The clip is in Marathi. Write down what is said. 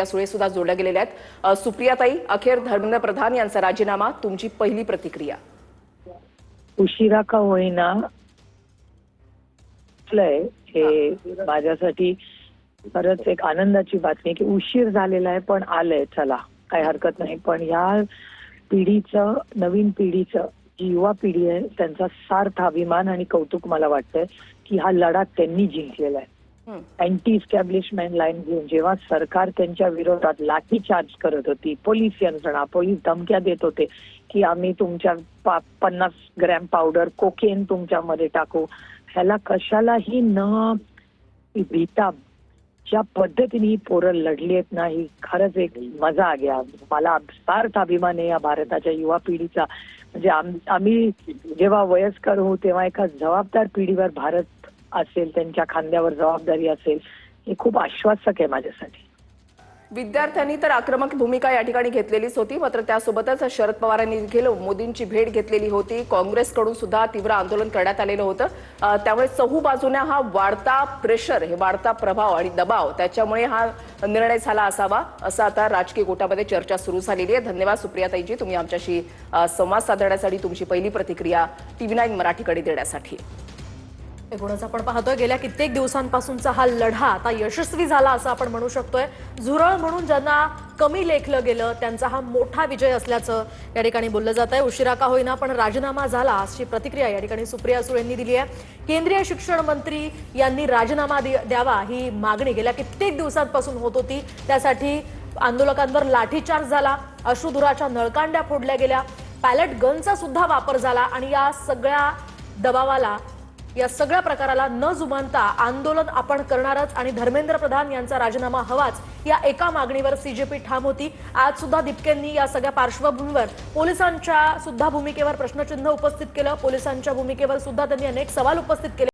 सुळे सुद्धा जोडल्या गेलेल्या आहेत। सुप्रियाताई, अखेर धर्मेंद्र प्रधान यांचा राजीनामा, तुमची पहिली प्रतिक्रिया? उशिरा का होईना हे माझ्यासाठी खरंच एक आनंदाची बातमी की उशीर झालेला आहे पण आलंय, चला काही हरकत नाही। पण ह्या पिढीचं, नवीन पिढीचं, जी युवा पिढी आहे त्यांचा सार्थ अभिमान आणि कौतुक मला वाटतंय की हा लढा त्यांनी जिंकलेला आहे। अँटी इस्टॅब्लिशमेंट लाईन घेऊन जेव्हा सरकार त्यांच्या विरोधात लाठीचार्ज करत होती, पोलीस यंत्रणा, पोलीस धमक्या देत होते की आम्ही तुमच्या 50 ग्रॅम पावडर कोकेन तुमच्यामध्ये टाकू, ह्याला कशालाही न भीता ज्या पद्धतीने ही पोरं लढली आहेत ना, ही खरंच एक मजा आ गया। मला सार्थ अभिमान आहे या भारताच्या युवा पिढीचा। म्हणजे आम्ही जेव्हा वयस्कर होऊ तेव्हा एका जबाबदार पिढीवर भारत असेल, त्यांच्या खांद्यावर जबाबदारी असेल, हे खूप आश्वासक आहे माझ्यासाठी। विद्यार्थ्यांनी तर आक्रमक भूमिका या ठिकाणी घेतलेलीच होती, मात्र त्यासोबतच शरद पवारांनी देखील मोदींची भेट घेतलेली होती। काँग्रेसकडून सुद्धा तीव्र आंदोलन करण्यात आलेलं होतं। त्यामुळे चहू बाजूने हा वाढता प्रेशर, हे वाढता प्रभाव आणि दबाव, त्याच्यामुळे हा निर्णय झाला असावा, असं आता राजकीय गोटामध्ये चर्चा सुरू झालेली आहे। धन्यवाद सुप्रियाताईजी, तुम्ही आमच्याशी संवाद साधण्यासाठी, तुमची पहिली प्रतिक्रिया TV9 मराठीकडे देण्यासाठी। एकूणच आपण पाहतोय गेल्या कित्येक दिवसांपासूनचा हा लढा आता यशस्वी झाला असं आपण म्हणू शकतोय। झुरळ म्हणून ज्यांना कमी लेखलं गेलं त्यांचा हा मोठा विजय असल्याचं या ठिकाणी बोललं जात आहे। उशिरा का होईना पण राजीनामा झाला अशी प्रतिक्रिया या ठिकाणी सुप्रिया सुळेंनी दिली आहे। केंद्रीय शिक्षण मंत्री यांनी राजीनामा द्यावा ही मागणी गेल्या कित्येक दिवसांपासून होत होती। त्यासाठी आंदोलकांवर लाठीचार्ज झाला, अश्रुधुराच्या नळकांड्या फोडल्या गेल्या, पॅलेट गनचा सुद्धा वापर झाला आणि या सगळ्या दबावाला, या सगळ्या प्रकाराला न जुमानता आंदोलन आपण करणारच आणि धर्मेंद्र प्रधान यांचा राजीनामा हवाच या एका मागणीवर CJP ठाम होती। आज सुद्धा दिपकेंनी या सगळ्या पार्श्वभूमीवर पोलिसांच्या सुद्धा भूमिकेवर प्रश्नचिन्ह उपस्थित केलं। पोलिसांच्या भूमिकेवर सुद्धा त्यांनी अनेक सवाल उपस्थित केले।